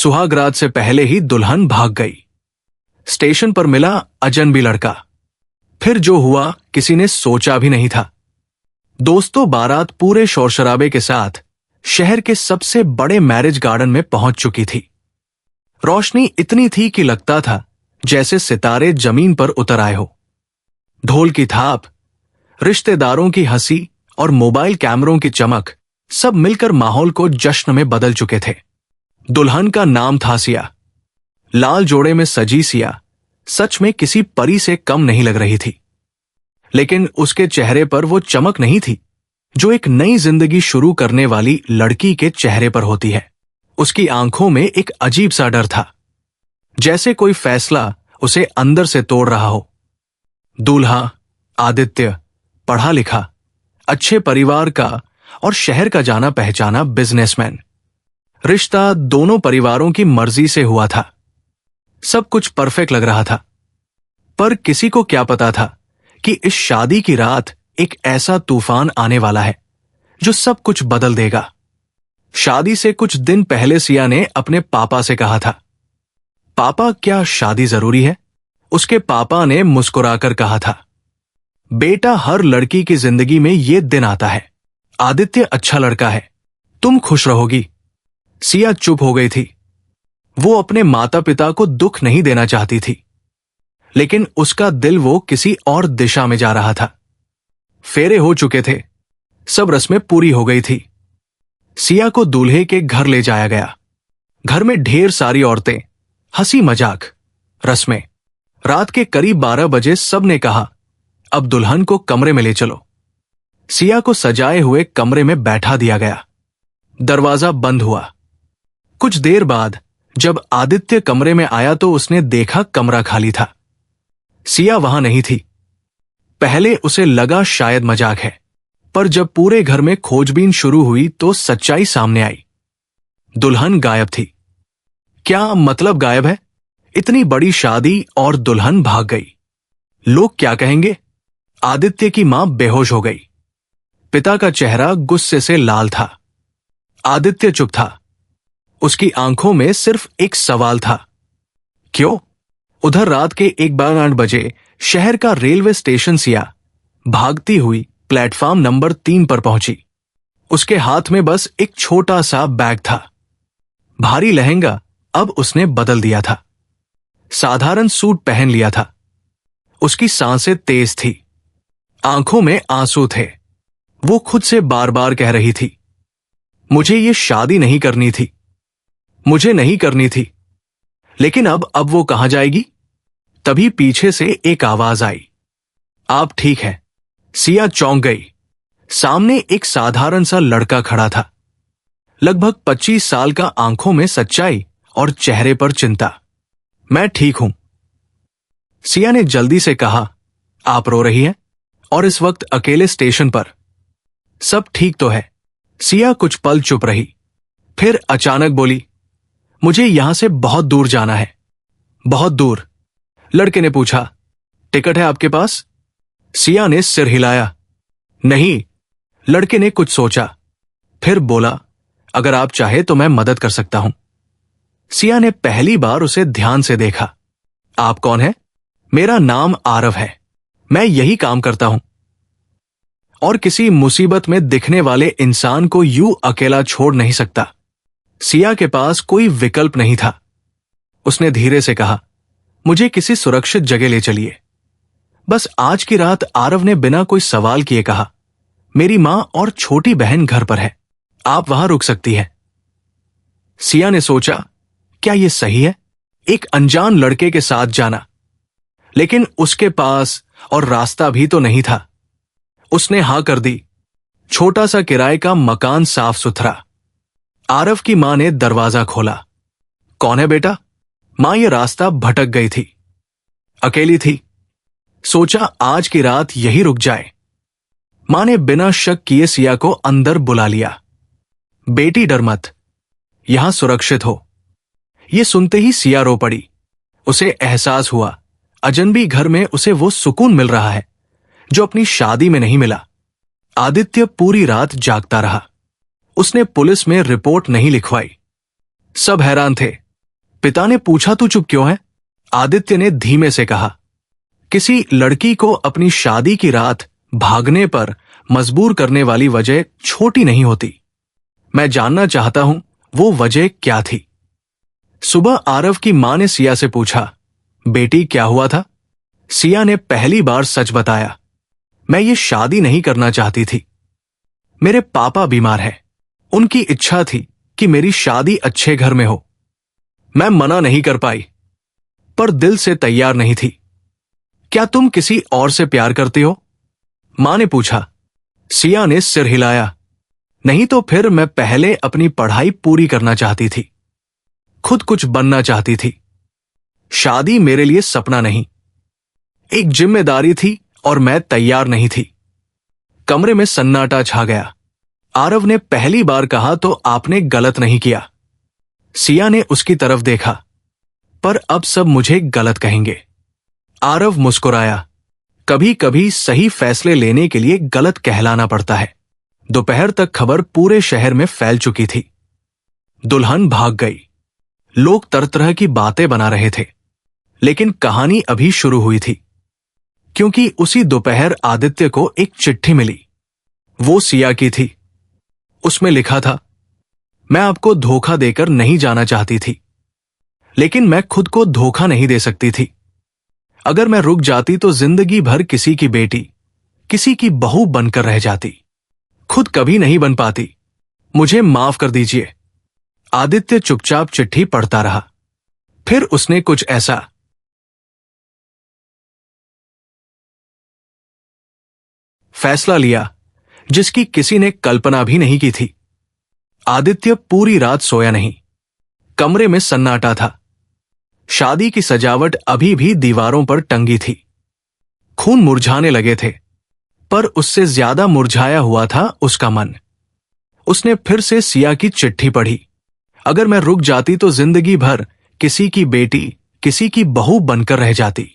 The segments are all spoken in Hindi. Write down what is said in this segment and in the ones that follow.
सुहाग रात से पहले ही दुल्हन भाग गई। स्टेशन पर मिला अजनबी लड़का। फिर जो हुआ किसी ने सोचा भी नहीं था। दोस्तों, बारात पूरे शोर शराबे के साथ शहर के सबसे बड़े मैरिज गार्डन में पहुंच चुकी थी। रोशनी इतनी थी कि लगता था जैसे सितारे जमीन पर उतर आए हो। ढोल की थाप, रिश्तेदारों की हंसी और मोबाइल कैमरों की चमक सब मिलकर माहौल को जश्न में बदल चुके थे। दुल्हन का नाम था सिया। लाल जोड़े में सजी सिया सच में किसी परी से कम नहीं लग रही थी। लेकिन उसके चेहरे पर वो चमक नहीं थी जो एक नई जिंदगी शुरू करने वाली लड़की के चेहरे पर होती है। उसकी आंखों में एक अजीब सा डर था, जैसे कोई फैसला उसे अंदर से तोड़ रहा हो। दूल्हा आदित्य, पढ़ा लिखा, अच्छे परिवार का और शहर का जाना पहचाना बिजनेसमैन। रिश्ता दोनों परिवारों की मर्जी से हुआ था। सब कुछ परफेक्ट लग रहा था, पर किसी को क्या पता था कि इस शादी की रात एक ऐसा तूफान आने वाला है जो सब कुछ बदल देगा। शादी से कुछ दिन पहले सिया ने अपने पापा से कहा था, पापा क्या शादी जरूरी है? उसके पापा ने मुस्कुराकर कहा था, बेटा हर लड़की की जिंदगी में ये दिन आता है। आदित्य अच्छा लड़का है, तुम खुश रहोगी। सिया चुप हो गई थी। वो अपने माता पिता को दुख नहीं देना चाहती थी, लेकिन उसका दिल वो किसी और दिशा में जा रहा था। फेरे हो चुके थे, सब रस्में पूरी हो गई थी। सिया को दूल्हे के घर ले जाया गया। घर में ढेर सारी औरतें, हंसी मजाक, रस्में। रात के करीब 12 बजे सब ने कहा, अब दुल्हन को कमरे में ले चलो। सिया को सजाए हुए कमरे में बैठा दिया गया। दरवाजा बंद हुआ। कुछ देर बाद जब आदित्य कमरे में आया तो उसने देखा कमरा खाली था। सिया वहां नहीं थी। पहले उसे लगा शायद मजाक है, पर जब पूरे घर में खोजबीन शुरू हुई तो सच्चाई सामने आई। दुल्हन गायब थी। क्या मतलब गायब है? इतनी बड़ी शादी और दुल्हन भाग गई। लोग क्या कहेंगे? आदित्य की मां बेहोश हो गई। पिता का चेहरा गुस्से से लाल था। आदित्य चुप था। उसकी आंखों में सिर्फ एक सवाल था, क्यों? उधर रात के 1:12 बजे शहर का रेलवे स्टेशन सिया भागती हुई प्लेटफॉर्म नंबर 3 पर पहुंची। उसके हाथ में बस एक छोटा सा बैग था। भारी लहंगा अब उसने बदल दिया था। साधारण सूट पहन लिया था। उसकी सांसें तेज थी। आंखों में आंसू थे। वो खुद से बार बार कह रही थी, मुझे ये शादी नहीं करनी थी, मुझे नहीं करनी थी। लेकिन अब वो कहां जाएगी? तभी पीछे से एक आवाज आई, आप ठीक हैं? सिया चौंक गई। सामने एक साधारण सा लड़का खड़ा था, लगभग 25 साल का। आंखों में सच्चाई और चेहरे पर चिंता। मैं ठीक हूं। सिया ने जल्दी से कहा, आप रो रही हैं? और इस वक्त अकेले स्टेशन पर? सब ठीक तो है। सिया कुछ पल चुप रही, फिर अचानक बोली, मुझे यहां से बहुत दूर जाना है। बहुत दूर? लड़के ने पूछा, टिकट है आपके पास? सिया ने सिर हिलाया। नहीं। लड़के ने कुछ सोचा, फिर बोला, अगर आप चाहे तो मैं मदद कर सकता हूं। सिया ने पहली बार उसे ध्यान से देखा। आप कौन है? मेरा नाम आरव है, मैं यही काम करता हूं। और किसी मुसीबत में दिखने वाले इंसान को यूं अकेला छोड़ नहीं सकता। सिया के पास कोई विकल्प नहीं था। उसने धीरे से कहा, मुझे किसी सुरक्षित जगह ले चलिए। बस आज की रात। आरव ने बिना कोई सवाल किए कहा, मेरी मां और छोटी बहन घर पर है, आप वहां रुक सकती हैं। सिया ने सोचा, क्या यह सही है? एक अनजान लड़के के साथ जाना। लेकिन उसके पास और रास्ता भी तो नहीं था। उसने हां कर दी। छोटा सा किराए का मकान, साफ सुथरा। आरव की मां ने दरवाजा खोला। कौन है बेटा? मां ये रास्ता भटक गई थी, अकेली थी। सोचा आज की रात यही रुक जाए। मां ने बिना शक किए सिया को अंदर बुला लिया। बेटी डर मत, यहां सुरक्षित हो। ये सुनते ही सिया रो पड़ी। उसे एहसास हुआ अजनबी घर में उसे वो सुकून मिल रहा है जो अपनी शादी में नहीं मिला। आदित्य पूरी रात जागता रहा। उसने पुलिस में रिपोर्ट नहीं लिखवाई। सब हैरान थे, पिता ने पूछा, तू चुप क्यों है? आदित्य ने धीमे से कहा, किसी लड़की को अपनी शादी की रात भागने पर मजबूर करने वाली वजह छोटी नहीं होती। मैं जानना चाहता हूं वो वजह क्या थी। सुबह आरव की मां ने सिया से पूछा, बेटी क्या हुआ था? सिया ने पहली बार सच बताया, मैं ये शादी नहीं करना चाहती थी। मेरे पापा बीमार हैं। उनकी इच्छा थी कि मेरी शादी अच्छे घर में हो। मैं मना नहीं कर पाई, पर दिल से तैयार नहीं थी। क्या तुम किसी और से प्यार करती हो? मां ने पूछा। सिया ने सिर हिलाया, नहीं तो फिर मैं पहले अपनी पढ़ाई पूरी करना चाहती थी, खुद कुछ बनना चाहती थी। शादी मेरे लिए सपना नहीं, एक जिम्मेदारी थी और मैं तैयार नहीं थी। कमरे में सन्नाटा छा गया। आरव ने पहली बार कहा, तो आपने गलत नहीं किया। सिया ने उसकी तरफ देखा, पर अब सब मुझे गलत कहेंगे। आरव मुस्कुराया, कभी कभी सही फैसले लेने के लिए गलत कहलाना पड़ता है। दोपहर तक खबर पूरे शहर में फैल चुकी थी। दुल्हन भाग गई। लोग तरह तरह की बातें बना रहे थे, लेकिन कहानी अभी शुरू हुई थी, क्योंकि उसी दोपहर आदित्य को एक चिट्ठी मिली। वो सिया की थी। उसमें लिखा था, मैं आपको धोखा देकर नहीं जाना चाहती थी, लेकिन मैं खुद को धोखा नहीं दे सकती थी। अगर मैं रुक जाती तो जिंदगी भर किसी की बेटी, किसी की बहू बनकर रह जाती, खुद कभी नहीं बन पाती। मुझे माफ कर दीजिए। आदित्य चुपचाप चिट्ठी पढ़ता रहा। फिर उसने कुछ ऐसा फैसला लिया जिसकी किसी ने कल्पना भी नहीं की थी। आदित्य पूरी रात सोया नहीं। कमरे में सन्नाटा था। शादी की सजावट अभी भी दीवारों पर टंगी थी। खून मुरझाने लगे थे, पर उससे ज्यादा मुरझाया हुआ था उसका मन। उसने फिर से सिया की चिट्ठी पढ़ी। अगर मैं रुक जाती तो जिंदगी भर किसी की बेटी, किसी की बहू बनकर रह जाती,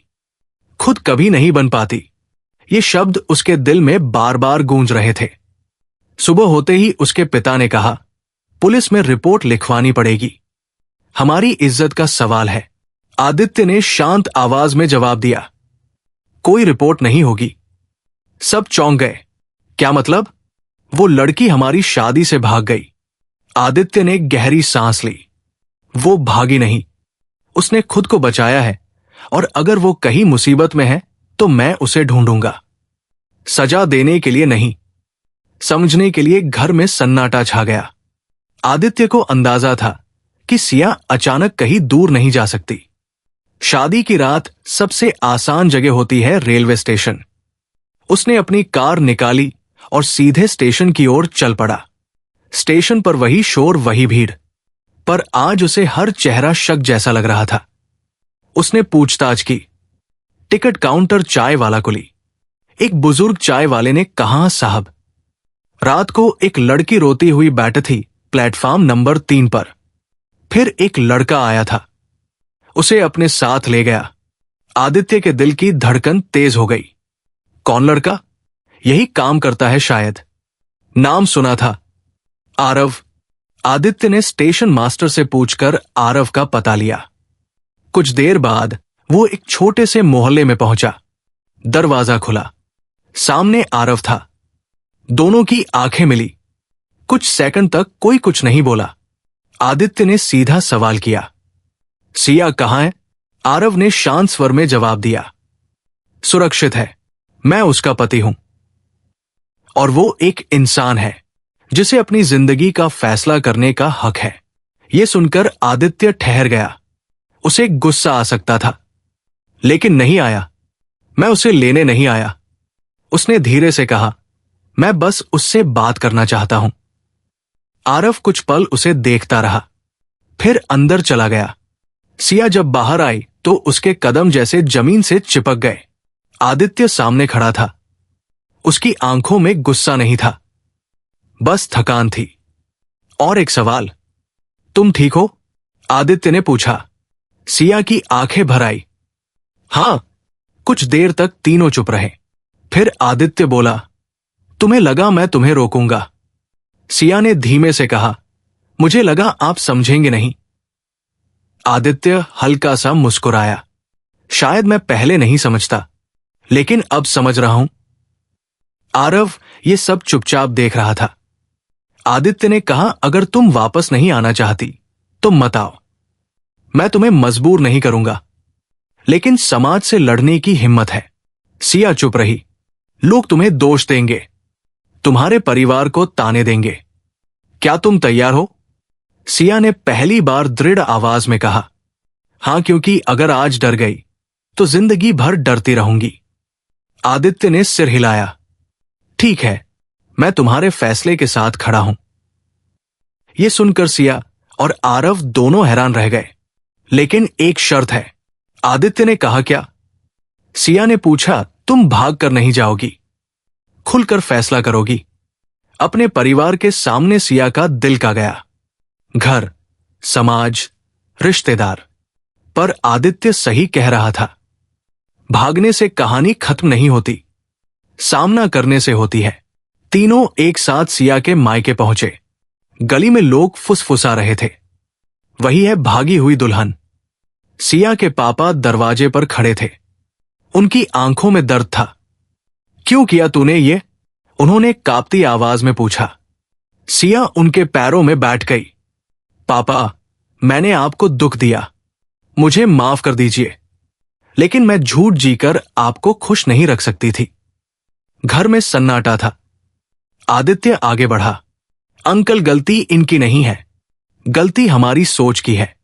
खुद कभी नहीं बन पाती। ये शब्द उसके दिल में बार बार गूंज रहे थे। सुबह होते ही उसके पिता ने कहा, पुलिस में रिपोर्ट लिखवानी पड़ेगी, हमारी इज्जत का सवाल है। आदित्य ने शांत आवाज में जवाब दिया, कोई रिपोर्ट नहीं होगी। सब चौंक गए। क्या मतलब? वो लड़की हमारी शादी से भाग गई। आदित्य ने गहरी सांस ली। वो भागी नहीं, उसने खुद को बचाया है, और अगर वो कहीं मुसीबत में है तो मैं उसे ढूंढूंगा। सजा देने के लिए नहीं, समझने के लिए। घर में सन्नाटा छा गया। आदित्य को अंदाजा था कि सिया अचानक कहीं दूर नहीं जा सकती। शादी की रात सबसे आसान जगह होती है रेलवे स्टेशन। उसने अपनी कार निकाली और सीधे स्टेशन की ओर चल पड़ा। स्टेशन पर वही शोर, वही भीड़, पर आज उसे हर चेहरा शक जैसा लग रहा था। उसने पूछताछ की। टिकट काउंटर चाय वाला को ली। एक बुजुर्ग चाय वाले ने कहा, साहब, रात को एक लड़की रोती हुई बैठी थी प्लेटफॉर्म नंबर 3 पर। फिर एक लड़का आया था, उसे अपने साथ ले गया। आदित्य के दिल की धड़कन तेज हो गई। कौन लड़का? यही काम करता है शायद। नाम सुना था, आरव। आदित्य ने स्टेशन मास्टर से पूछकर आरव का पता लिया। कुछ देर बाद वो एक छोटे से मोहल्ले में पहुंचा। दरवाजा खुला। सामने आरव था। दोनों की आंखें मिली। कुछ सेकंड तक कोई कुछ नहीं बोला। आदित्य ने सीधा सवाल किया, सिया कहां है? आरव ने शांत स्वर में जवाब दिया, सुरक्षित है, मैं उसका पति हूं, और वो एक इंसान है जिसे अपनी जिंदगी का फैसला करने का हक है। यह सुनकर आदित्य ठहर गया। उसे गुस्सा आ सकता था, लेकिन नहीं आया। मैं उसे लेने नहीं आया, उसने धीरे से कहा। मैं बस उससे बात करना चाहता हूं। आरव कुछ पल उसे देखता रहा, फिर अंदर चला गया। सिया जब बाहर आई तो उसके कदम जैसे जमीन से चिपक गए। आदित्य सामने खड़ा था। उसकी आंखों में गुस्सा नहीं था, बस थकान थी। और एक सवाल, तुम ठीक हो? आदित्य ने पूछा। सिया की आंखें भर आई। हां। कुछ देर तक तीनों चुप रहे। फिर आदित्य बोला, तुम्हें लगा मैं तुम्हें रोकूंगा? सिया ने धीमे से कहा, मुझे लगा आप समझेंगे नहीं। आदित्य हल्का सा मुस्कुराया। शायद मैं पहले नहीं समझता, लेकिन अब समझ रहा हूं। आरव ये सब चुपचाप देख रहा था। आदित्य ने कहा, अगर तुम वापस नहीं आना चाहती तो मत आओ। मैं तुम्हें मजबूर नहीं करूंगा, लेकिन समाज से लड़ने की हिम्मत है। सिया चुप रही। लोग तुम्हें दोष देंगे, तुम्हारे परिवार को ताने देंगे। क्या तुम तैयार हो? सिया ने पहली बार दृढ़ आवाज में कहा। हां, क्योंकि अगर आज डर गई तो जिंदगी भर डरती रहूंगी। आदित्य ने सिर हिलाया। ठीक है, मैं तुम्हारे फैसले के साथ खड़ा हूं। यह सुनकर सिया और आरव दोनों हैरान रह गए। लेकिन एक शर्त है, आदित्य ने कहा। क्या? सिया ने पूछा। तुम भाग कर नहीं जाओगी, खुलकर फैसला करोगी। अपने परिवार के सामने सिया का दिल का गया। घर, समाज, रिश्तेदार। पर आदित्य सही कह रहा था। भागने से कहानी खत्म नहीं होती, सामना करने से होती है। तीनों एक साथ सिया के मायके पहुंचे। गली में लोग फुसफुसा रहे थे, वही है भागी हुई दुल्हन। सिया के पापा दरवाजे पर खड़े थे। उनकी आंखों में दर्द था। क्यों किया तूने ये? उन्होंने कांपती आवाज में पूछा। सिया उनके पैरों में बैठ गई। पापा, मैंने आपको दुख दिया, मुझे माफ कर दीजिए। लेकिन मैं झूठ जीकर आपको खुश नहीं रख सकती थी। घर में सन्नाटा था। आदित्य आगे बढ़ा। अंकल, गलती इनकी नहीं है, गलती हमारी सोच की है।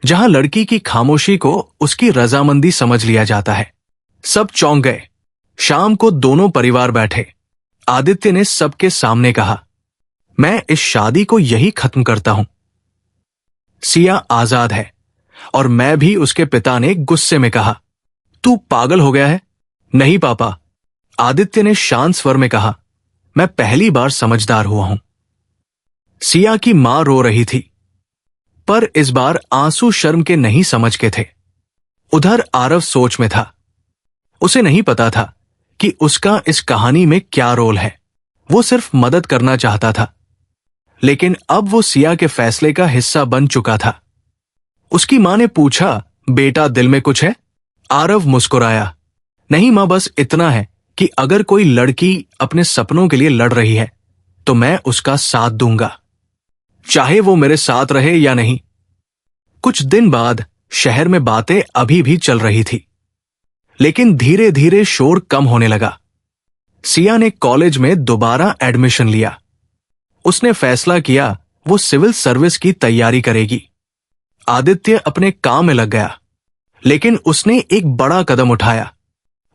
जहां लड़की की खामोशी को उसकी रजामंदी समझ लिया जाता है। सब चौंक गए। शाम को दोनों परिवार बैठे। आदित्य ने सबके सामने कहा, मैं इस शादी को यही खत्म करता हूं। सिया आजाद है। और मैं भी, उसके पिता ने गुस्से में कहा। तू पागल हो गया है? नहीं पापा, आदित्य ने शांत स्वर में कहा। मैं पहली बार समझदार हुआ हूं। सिया की मां रो रही थी, पर इस बार आंसू शर्म के नहीं समझ के थे। उधर आरव सोच में था। उसे नहीं पता था कि उसका इस कहानी में क्या रोल है। वो सिर्फ मदद करना चाहता था, लेकिन अब वो सिया के फैसले का हिस्सा बन चुका था। उसकी मां ने पूछा, बेटा दिल में कुछ है? आरव मुस्कुराया। नहीं मां, बस इतना है कि अगर कोई लड़की अपने सपनों के लिए लड़ रही है तो मैं उसका साथ दूंगा, चाहे वो मेरे साथ रहे या नहीं। कुछ दिन बाद शहर में बातें अभी भी चल रही थी, लेकिन धीरे धीरे शोर कम होने लगा। सिया ने कॉलेज में दोबारा एडमिशन लिया। उसने फैसला किया वो सिविल सर्विस की तैयारी करेगी। आदित्य अपने काम में लग गया, लेकिन उसने एक बड़ा कदम उठाया।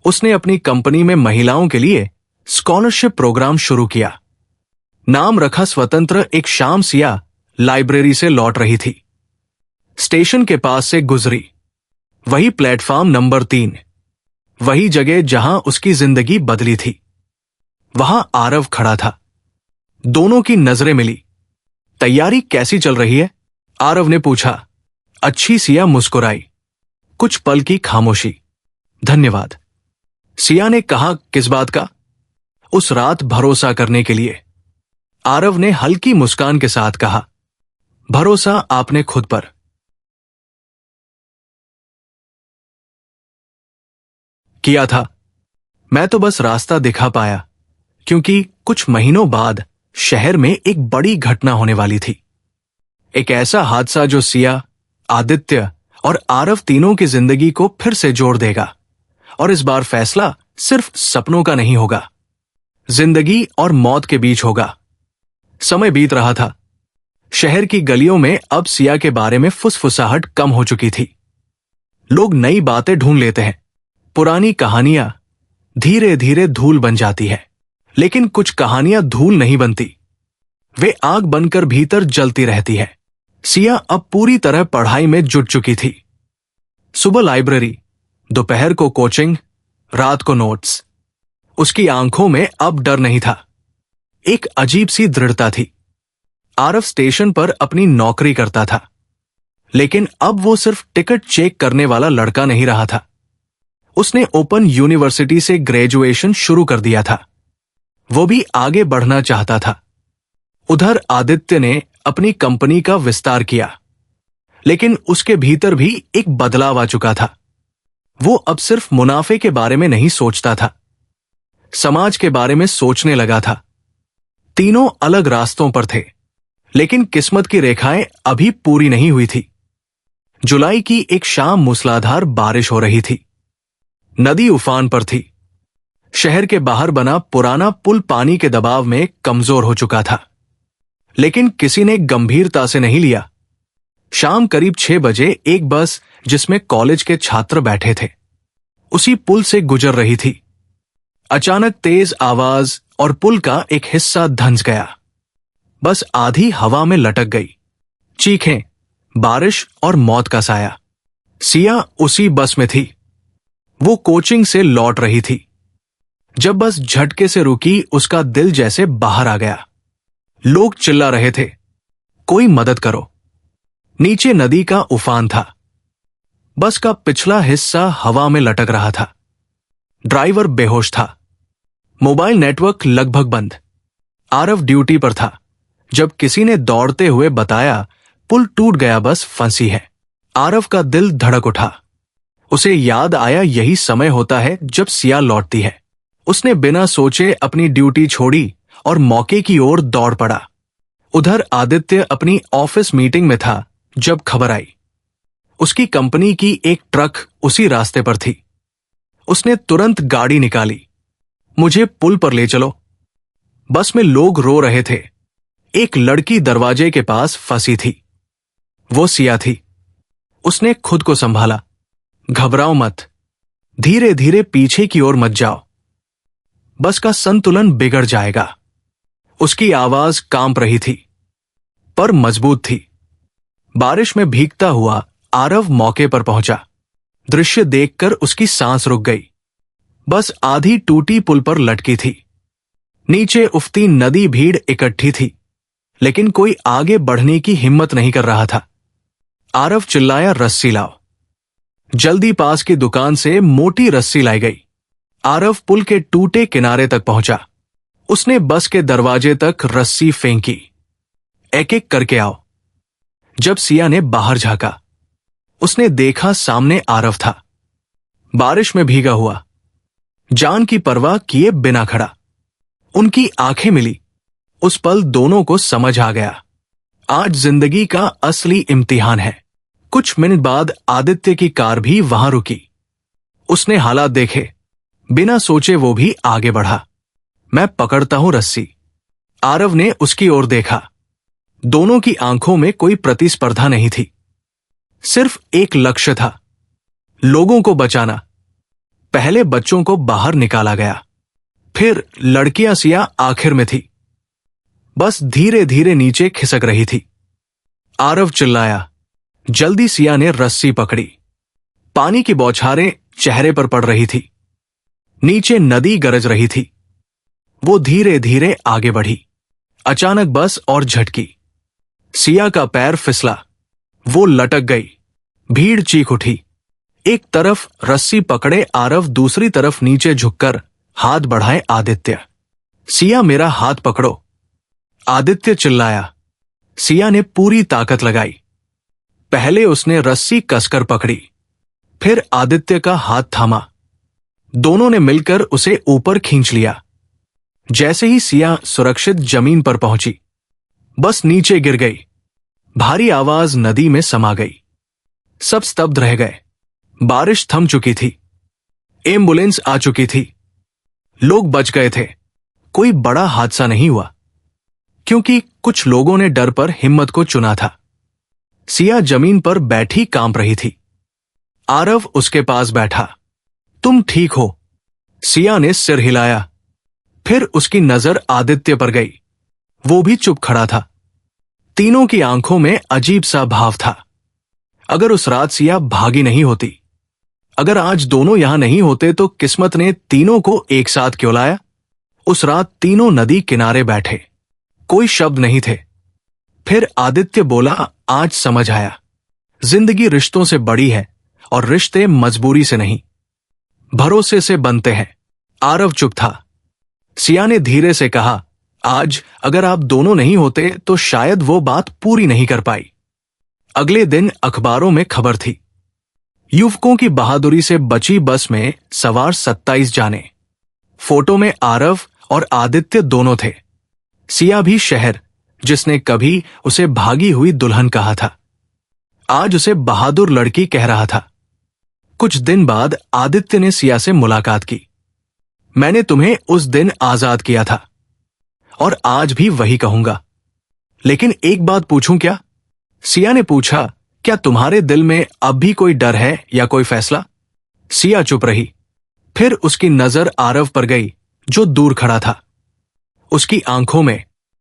उसने अपनी कंपनी में महिलाओं के लिए स्कॉलरशिप प्रोग्राम शुरू किया। नाम रखा स्वतंत्र। एक शाम सिया लाइब्रेरी से लौट रही थी। स्टेशन के पास से गुजरी। वही प्लेटफॉर्म नंबर 3, वही जगह जहां उसकी जिंदगी बदली थी। वहां आरव खड़ा था। दोनों की नजरें मिली। तैयारी कैसी चल रही है? आरव ने पूछा। अच्छी, सिया मुस्कुराई। कुछ पल की खामोशी। धन्यवाद, सिया ने कहा। किस बात का? उस रात भरोसा करने के लिए। आरव ने हल्की मुस्कान के साथ कहा, भरोसा आपने खुद पर। किया था। मैं तो बस रास्ता दिखा पाया, क्योंकि कुछ महीनों बाद शहर में एक बड़ी घटना होने वाली थी। एक ऐसा हादसा जो सिया, आदित्य और आरव तीनों की जिंदगी को फिर से जोड़ देगा। और इस बार फैसला सिर्फ सपनों का नहीं होगा, जिंदगी और मौत के बीच होगा। समय बीत रहा था। शहर की गलियों में अब सिया के बारे में फुसफुसाहट कम हो चुकी थी। लोग नई बातें ढूंढ लेते हैं। पुरानी कहानियां धीरे धीरे धूल बन जाती है। लेकिन कुछ कहानियां धूल नहीं बनती, वे आग बनकर भीतर जलती रहती है। सिया अब पूरी तरह पढ़ाई में जुट चुकी थी। सुबह लाइब्रेरी, दोपहर को कोचिंग, रात को नोट्स। उसकी आंखों में अब डर नहीं था, एक अजीब सी दृढ़ता थी। आरव स्टेशन पर अपनी नौकरी करता था, लेकिन अब वो सिर्फ टिकट चेक करने वाला लड़का नहीं रहा था। उसने ओपन यूनिवर्सिटी से ग्रेजुएशन शुरू कर दिया था। वो भी आगे बढ़ना चाहता था। उधर आदित्य ने अपनी कंपनी का विस्तार किया। लेकिन उसके भीतर भी एक बदलाव आ चुका था। वो अब सिर्फ मुनाफे के बारे में नहीं सोचता था, समाज के बारे में सोचने लगा था। तीनों अलग रास्तों पर थे, लेकिन किस्मत की रेखाएं अभी पूरी नहीं हुई थी। जुलाई की एक शाम मूसलाधार बारिश हो रही थी। नदी उफान पर थी। शहर के बाहर बना पुराना पुल पानी के दबाव में कमजोर हो चुका था, लेकिन किसी ने गंभीरता से नहीं लिया। शाम करीब 6 बजे एक बस, जिसमें कॉलेज के छात्र बैठे थे, उसी पुल से गुजर रही थी। अचानक तेज आवाज और पुल का एक हिस्सा धंस गया। बस आधी हवा में लटक गई। चीखें, बारिश और मौत का साया। सिया उसी बस में थी। वो कोचिंग से लौट रही थी। जब बस झटके से रुकी, उसका दिल जैसे बाहर आ गया। लोग चिल्ला रहे थे, कोई मदद करो। नीचे नदी का उफान था। बस का पिछला हिस्सा हवा में लटक रहा था। ड्राइवर बेहोश था। मोबाइल नेटवर्क लगभग बंद। आरव ड्यूटी पर था जब किसी ने दौड़ते हुए बताया, पुल टूट गया, बस फंसी है। आरव का दिल धड़क उठा। उसे याद आया, यही समय होता है जब सिया लौटती है। उसने बिना सोचे अपनी ड्यूटी छोड़ी और मौके की ओर दौड़ पड़ा। उधर आदित्य अपनी ऑफिस मीटिंग में था जब खबर आई। उसकी कंपनी की एक ट्रक उसी रास्ते पर थी। उसने तुरंत गाड़ी निकाली। मुझे पुल पर ले चलो। बस में लोग रो रहे थे। एक लड़की दरवाजे के पास फंसी थी। वो सिया थी। उसने खुद को संभाला। घबराओ मत, धीरे धीरे पीछे की ओर मत जाओ, बस का संतुलन बिगड़ जाएगा। उसकी आवाज कांप रही थी, पर मजबूत थी। बारिश में भीगता हुआ आरव मौके पर पहुंचा। दृश्य देखकर उसकी सांस रुक गई। बस आधी टूटी पुल पर लटकी थी। नीचे उफती नदी, भीड़ इकट्ठी थी, लेकिन कोई आगे बढ़ने की हिम्मत नहीं कर रहा था। आरव चिल्लाया, रस्सी लाओ। जल्दी पास की दुकान से मोटी रस्सी लाई गई। आरव पुल के टूटे किनारे तक पहुंचा। उसने बस के दरवाजे तक रस्सी फेंकी। एक एक करके आओ। जब सिया ने बाहर झांका, उसने देखा सामने आरव था, बारिश में भीगा हुआ, जान की परवाह किए बिना खड़ा। उनकी आंखें मिली। उस पल दोनों को समझ आ गया, आज जिंदगी का असली इम्तिहान है। कुछ मिनट बाद आदित्य की कार भी वहां रुकी। उसने हालात देखे। बिना सोचे वो भी आगे बढ़ा। मैं पकड़ता हूं रस्सी। आरव ने उसकी ओर देखा। दोनों की आंखों में कोई प्रतिस्पर्धा नहीं थी, सिर्फ एक लक्ष्य था, लोगों को बचाना। पहले बच्चों को बाहर निकाला गया, फिर लड़कियां। सिया आखिर में थी। बस धीरे धीरे नीचे खिसक रही थी। आरव चिल्लाया। जल्दी सिया ने रस्सी पकड़ी। पानी की बौछारें चेहरे पर पड़ रही थी। नीचे नदी गरज रही थी। वो धीरे धीरे आगे बढ़ी। अचानक बस और झटकी। सिया का पैर फिसला। वो लटक गई। भीड़ चीख उठी। एक तरफ रस्सी पकड़े आरव, दूसरी तरफ नीचे झुककर हाथ बढ़ाए आदित्य। सिया, मेरा हाथ पकड़ो। आदित्य चिल्लाया। सिया ने पूरी ताकत लगाई। पहले उसने रस्सी कसकर पकड़ी, फिर आदित्य का हाथ थामा। दोनों ने मिलकर उसे ऊपर खींच लिया। जैसे ही सिया सुरक्षित जमीन पर पहुंची, बस नीचे गिर गई। भारी आवाज नदी में समा गई। सब स्तब्ध रह गए। बारिश थम चुकी थी। एम्बुलेंस आ चुकी थी। लोग बच गए थे। कोई बड़ा हादसा नहीं हुआ, क्योंकि कुछ लोगों ने डर पर हिम्मत को चुना था। सिया जमीन पर बैठी कांप रही थी। आरव उसके पास बैठा। तुम ठीक हो? सिया ने सिर हिलाया। फिर उसकी नजर आदित्य पर गई। वो भी चुप खड़ा था। तीनों की आंखों में अजीब सा भाव था। अगर उस रात सिया भागी नहीं होती, अगर आज दोनों यहां नहीं होते, तो किस्मत ने तीनों को एक साथ क्यों लाया? उस रात तीनों नदी किनारे बैठे, कोई शब्द नहीं थे। फिर आदित्य बोला, आज समझ आया, जिंदगी रिश्तों से बड़ी है और रिश्ते मजबूरी से नहीं, भरोसे से बनते हैं। आरव चुप था। सिया ने धीरे से कहा, आज अगर आप दोनों नहीं होते तो शायद वो बात पूरी नहीं कर पाई। अगले दिन अखबारों में खबर थी, युवकों की बहादुरी से बची बस में सवार 27 जाने। फोटो में आरव और आदित्य दोनों थे। सिया भी शहर, जिसने कभी उसे भागी हुई दुल्हन कहा था, आज उसे बहादुर लड़की कह रहा था। कुछ दिन बाद आदित्य ने सिया से मुलाकात की। मैंने तुम्हें उस दिन आजाद किया था और आज भी वही कहूंगा, लेकिन एक बात पूछूं क्या? सिया ने पूछा, क्या तुम्हारे दिल में अब भी कोई डर है या कोई फैसला? सिया चुप रही। फिर उसकी नजर आरव पर गई, जो दूर खड़ा था। उसकी आंखों में